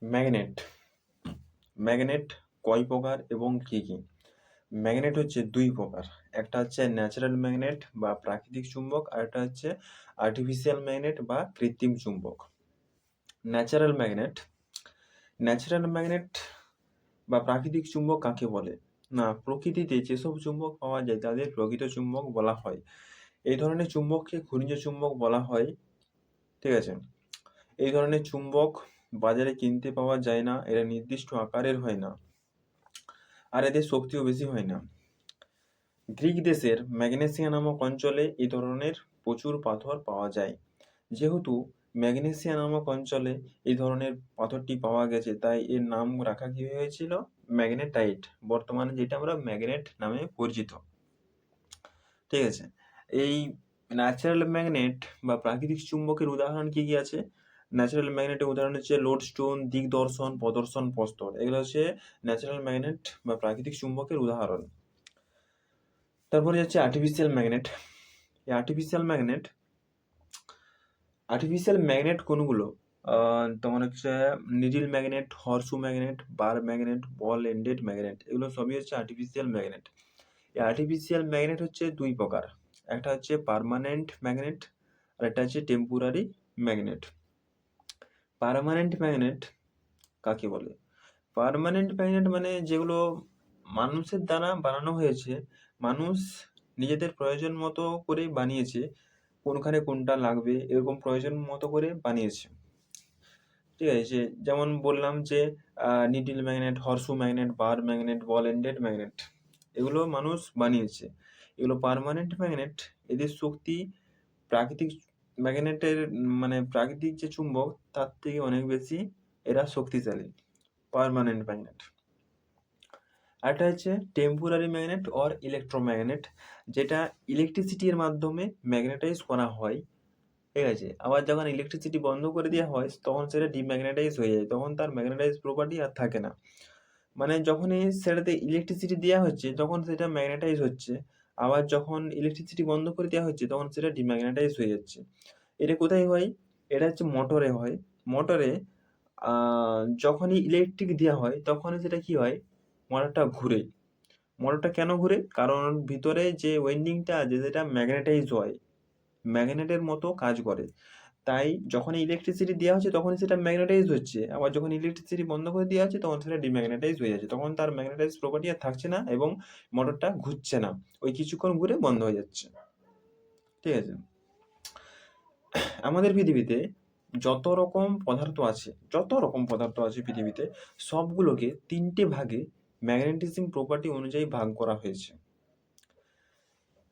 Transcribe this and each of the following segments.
Magnet magnet কয় প্রকার এবং কি কি? ম্যাগনেট হচ্ছে দুই প্রকার। একটা হচ্ছে ন্যাচারাল ম্যাগনেট বা প্রাকৃতিক চুম্বক, আর একটা হচ্ছে আর্টিফিশিয়াল ম্যাগনেট বা কৃত্রিম চুম্বক। ন্যাচারাল ম্যাগনেট ন্যাচারাল ম্যাগনেট বা প্রাকৃতিক চুম্বক কাকে বলে? না, প্রকৃতিতে যেসব চুম্বক পাওয়া যায় তাদের প্রকৃত চুম্বক বলা হয়। এই ধরনের চুম্বককে খনিজ চুম্বক বলা হয়। ঠিক আছে? এই ধরনের চুম্বক বাজারে কিনতে পাওয়া যায় না, এরা নির্দিষ্ট আকারের হয় না, আর এদের শক্তিও বেশি হয় না। গ্রিক দেশের ম্যাগনেসিয়া নামক অঞ্চলে এই ধরনের প্রচুর পাথর পাওয়া যায়। যেহেতু ম্যাগনেসিয়া নামক অঞ্চলে এই ধরনের পাথরটি পাওয়া গেছে, তাই এর নাম রাখা কি হয়েছিল? ম্যাগনেটাইট। বর্তমানে যেটা আমরা ম্যাগনেট নামে পরিচিত। ঠিক আছে? এই ন্যাচারাল ম্যাগনেট বা প্রাকৃতিক চুম্বকের উদাহরণ কি কি আছে? ন্যাচারাল ম্যাগনেটের উদাহরণ হচ্ছে লোডস্টোন, দিগদর্শন, প্রদর্শন, প্রস্তর। এগুলো হচ্ছে ন্যাচারাল ম্যাগনেট বা প্রাকৃতিক চুম্বকের উদাহরণ। তারপরে হচ্ছে আর্টিফিশিয়াল ম্যাগনেট। এই আর্টিফিশিয়াল ম্যাগনেট কোনগুলো? তোমার হচ্ছে needle magnet, horseshoe magnet, bar magnet, ball ended magnet, এগুলো সবই হচ্ছে আর্টিফিশিয়াল ম্যাগনেট। এই আর্টিফিশিয়াল ম্যাগনেট হচ্ছে দুই প্রকার। একটা হচ্ছে পার্মানেন্ট ম্যাগনেট, আর একটা হচ্ছে টেম্পোরারি ম্যাগনেট। পার্মানেন্ট ম্যাগনেট কাকে বলে? পার্মানেন্ট ম্যাগনেট মানে যেগুলো মানুষের দ্বারা বানানো হয়েছে, মানুষ নিজেদের প্রয়োজন মতো করে বানিয়েছে, কোনখানে কোনটা লাগবে এরকম প্রয়োজন মতো করে বানিয়েছে। ঠিক আছে? যেমন বললাম যে needle magnet, horseshoe magnet, bar magnet, ball ended magnet, এগুলো মানুষ বানিয়েছে। এগুলো পার্মানেন্ট ম্যাগনেট। এদের শক্তি প্রাকৃতিক ম্যাগনেটের মানে প্রাকৃতিক যে চুম্বক তার থেকে অনেক বেশি এরা শক্তিশালী। Permanent magnet. আরেকটা হচ্ছে টেম্পোরারি ম্যাগনেট অর ইলেকট্রোম্যাগনেট, যেটা ইলেকট্রিসিটির মাধ্যমে ম্যাগনেটাইজ করা হয়। ঠিক আছে? আবার যখন ইলেকট্রিসিটি বন্ধ করে দেওয়া হয় তখন সেটা ডিম্যাগনেটাইজ হয়ে যায়, তখন তার ম্যাগনেটাইজ প্রপার্টি আর থাকে না। মানে যখনই সেটাতে ইলেকট্রিসিটি দেওয়া হচ্ছে তখন সেটা ম্যাগনেটাইজ হচ্ছে, আবার যখন ইলেকট্রিসিটি বন্ধ করে দেওয়া হচ্ছে তখন সেটা ডিম্যাগনেটাইজ হয়ে যাচ্ছে। এটা কোথায় হয়? এটা হচ্ছে মোটরে হয়। মোটরে যখনই ইলেকট্রিক দেওয়া হয় তখনই সেটা কি হয়? মোটরটা ঘুরে। মোটরটা কেন ঘুরে? কারণ ভিতরে যে ওয়েন্ডিংটা আছে সেটা ম্যাগনেটাইজ হয়, ম্যাগনেটের মতো কাজ করে। তাই যখন ইলেকট্রিসিটি দেওয়া হচ্ছে তখন সেটা ম্যাগনেটাইজ হচ্ছে, আবার যখন ইলেকট্রিসিটি বন্ধ করে দেওয়া হচ্ছে তখন সেটা ডিম্যাগনেটাইজ হয়ে যাচ্ছে, তখন তার ম্যাগনেটাইজ প্রপার্টি আর থাকছে না এবং মোটরটা ঘুরছে না, ওই কিছুক্ষণ ঘুরে বন্ধ হয়ে যাচ্ছে। ঠিক আছে? আমাদের পৃথিবীতে যত রকম পদার্থ আছে পৃথিবীতে, সবগুলোকে তিনটে ভাগে ম্যাগনেটিজম প্রপার্টি অনুযায়ী ভাগ করা হয়েছে।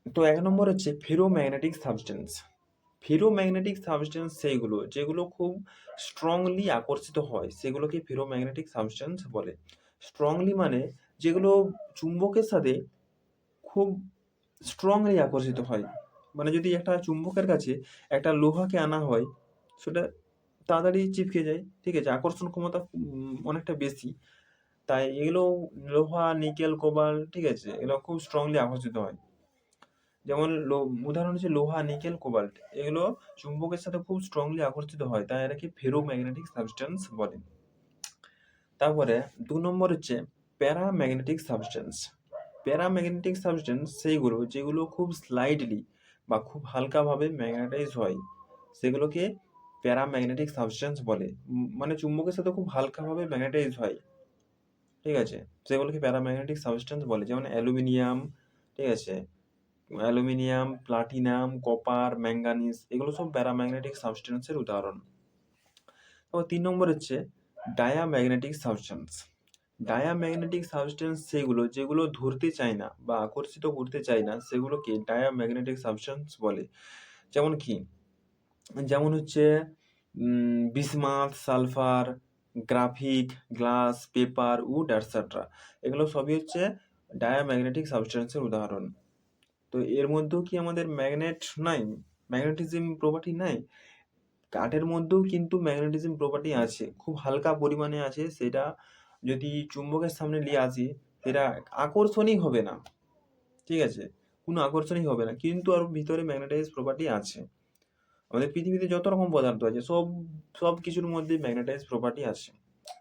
তো ১ নম্বর হচ্ছে ফেরোম্যাগনেটিক সাবস্টেন্স। ফেরোম্যাগনেটিক সাবস্টেন্স সেইগুলো যেগুলো খুব স্ট্রংলি আকর্ষিত হয়, সেগুলোকে ফেরোম্যাগনেটিক সাবস্টেন্স বলে। স্ট্রংলি মানে যেগুলো চুম্বকের সাথে খুব স্ট্রংলি আকর্ষিত হয়। মানে যদি একটা চুম্বকের কাছে একটা লোহাকে আনা হয়, সেটা তাড়াতাড়ি চিপকে যায়। ঠিক আছে? আকর্ষণ ক্ষমতা অনেকটা বেশি। তাই এগুলো লোহা, নিকেল, কোবাল্ট, ঠিক আছে? এগুলো খুব স্ট্রংলি আকর্ষিত হয়। যেমন উদাহরণ হচ্ছে লোহা, নিকেল, কোবাল্ট, এগুলো চুম্বকের সাথে খুব স্ট্রংলি আকর্ষিত হয়, তাই এটাকে ফেরোম্যাগনেটিক সাবস্টেন্স বলে। তারপরে ২ নম্বর হচ্ছে প্যারাম্যাগনেটিক সাবস্টেন্স। প্যারাম্যাগনেটিক সাবস্টেন্স সেইগুলো যেগুলো খুব স্লাইডলি বা খুব হালকাভাবে ম্যাগনেটাইজ হয়, সেগুলোকে প্যারাম্যাগনেটিক সাবস্টেন্স বলে। মানে চুম্বকের সাথে খুব হালকাভাবে ম্যাগনেটাইজ হয়। ঠিক আছে? সেগুলোকে প্যারাম্যাগনেটিক সাবস্টেন্স বলে। যেমন অ্যালুমিনিয়াম, ঠিক আছে? অ্যালুমিনিয়াম, প্লাটিনাম, কপার, ম্যাঙ্গানিজ, এগুলো সব প্যারাম্যাগনেটিক সাবস্টেন্সের উদাহরণ। তারপর ৩ নম্বর হচ্ছে ডায়াম্যাগনেটিক সাবস্টেন্স। ডায়াম্যাগনেটিক সাবস্টেন্স সেগুলো যেগুলো ধরতে চায় না বা আকর্ষিত করতে চায় না, সেগুলোকে ডায়াম্যাগনেটিক সাবস্টেন্স বলে। যেমন কি? যেমন হচ্ছে bismuth, sulphur, graphite, glass, paper, wood etcetera, এগুলো সবই হচ্ছে ডায়াম্যাগনেটিক সাবস্টেন্সের উদাহরণ। তো এর মধ্যেও কি আমাদের ম্যাগনেট নাই? ম্যাগনেটিজম প্রপার্টি নাই? কাঠের মধ্যেও কিন্তু ম্যাগনেটিজম প্রপার্টি আছে, খুব হালকা পরিমাণে আছে। সেটা যদি চুম্বকের সামনে নিয়ে আসি সেটা আকর্ষণই হবে না। ঠিক আছে? কোনো আকর্ষণই হবে না, কিন্তু আর ভিতরে ম্যাগনেটাইজ প্রপার্টি আছে। আমাদের পৃথিবীতে যত রকম পদার্থ আছে সব কিছুর মধ্যে ম্যাগনেটাইজ প্রপার্টি আছে।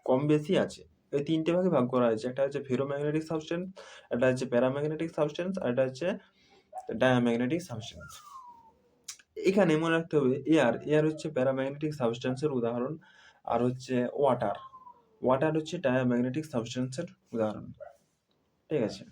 কম বেশি আছে। এই ৩ টে ভাগে ভাগ করা হয়েছে। একটা হচ্ছে ফেরোম্যাগনেটিক সাবস্টেন্স, একটা হচ্ছে প্যারাম্যাগনেটিক সাবস্টেন্স, আর একটা হচ্ছে ডায়াম্যাগনেটিক সাবস্টেন্স। এখানে মনে রাখতে হবে এয়ার হচ্ছে প্যারাম্যাগনেটিক সাবস্টেন্সের উদাহরণ, আর হচ্ছে ওয়াটার হচ্ছে ডায়াম্যাগনেটিক সাবস্টেন্সের উদাহরণ। ঠিক আছে?